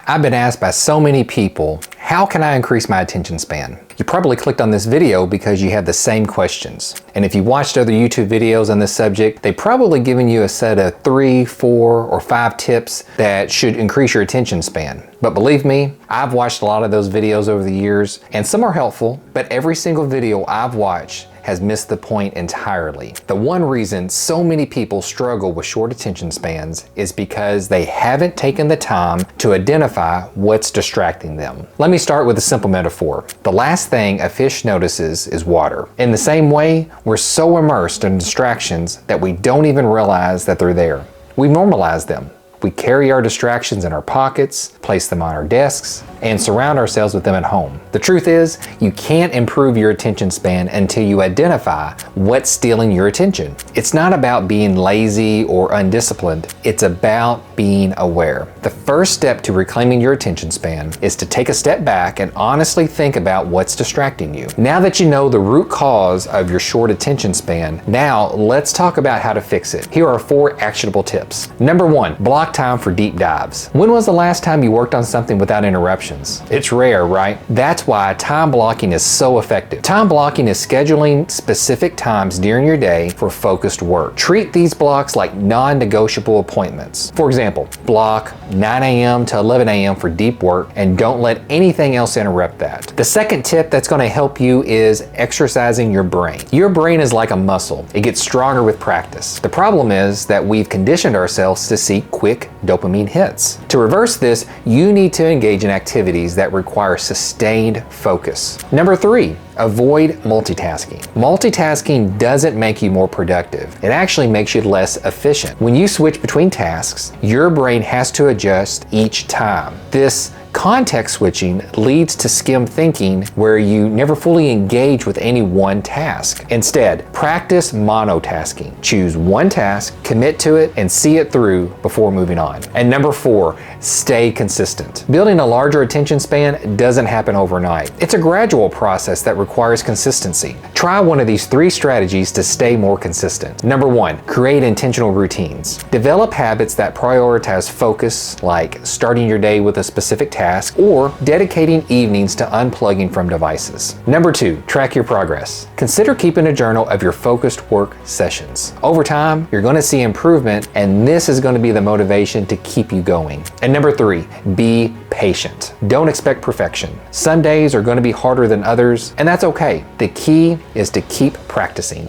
I've been asked by so many people, how can I increase my attention span? You probably clicked on this video because you have the same questions. And if you watched other YouTube videos on this subject, they've probably given you a set of 3, 4, or 5 tips that should increase your attention span. But believe me, I've watched a lot of those videos over the years, and some are helpful, but every single video I've watched has missed the point entirely. The one reason so many people struggle with short attention spans is because they haven't taken the time to identify what's distracting them. Let me start with a simple metaphor. The last thing a fish notices is water. In the same way, we're so immersed in distractions that we don't even realize that they're there. We've normalized them. We carry our distractions in our pockets, place them on our desks, and surround ourselves with them at home. The truth is, you can't improve your attention span until you identify what's stealing your attention. It's not about being lazy or undisciplined, it's about being aware. The first step to reclaiming your attention span is to take a step back and honestly think about what's distracting you. Now that you know the root cause of your short attention span, now let's talk about how to fix it. Here are 4 actionable tips. Number 1, block time for deep dives. When was the last time you worked on something without interruptions? It's rare, right? That's why time blocking is so effective. Time blocking is scheduling specific times during your day for focused work. Treat these blocks like non-negotiable appointments. For example, block 9 a.m. to 11 a.m. for deep work and don't let anything else interrupt that. The second tip that's going to help you is exercising your brain. Your brain is like a muscle. It gets stronger with practice. The problem is that we've conditioned ourselves to seek quick dopamine hits. To reverse this, you need to engage in activities that require sustained focus. Number 3, avoid multitasking. Multitasking doesn't make you more productive. It actually makes you less efficient. When you switch between tasks, your brain has to adjust each time. This context switching leads to skim thinking where you never fully engage with any one task. Instead, practice monotasking. Choose one task, commit to it, and see it through before moving on. And number 4, stay consistent. Building a larger attention span doesn't happen overnight. It's a gradual process that requires consistency. Try one of these 3 strategies to stay more consistent. Number 1, create intentional routines. Develop habits that prioritize focus, like starting your day with a specific task or dedicating evenings to unplugging from devices. Number 2, track your progress. Consider keeping a journal of your focused work sessions. Over time, you're going to see improvement, and this is going to be the motivation to keep you going. And number 3, be patient. Don't expect perfection. Some days are going to be harder than others, and that's okay. The key is to keep practicing.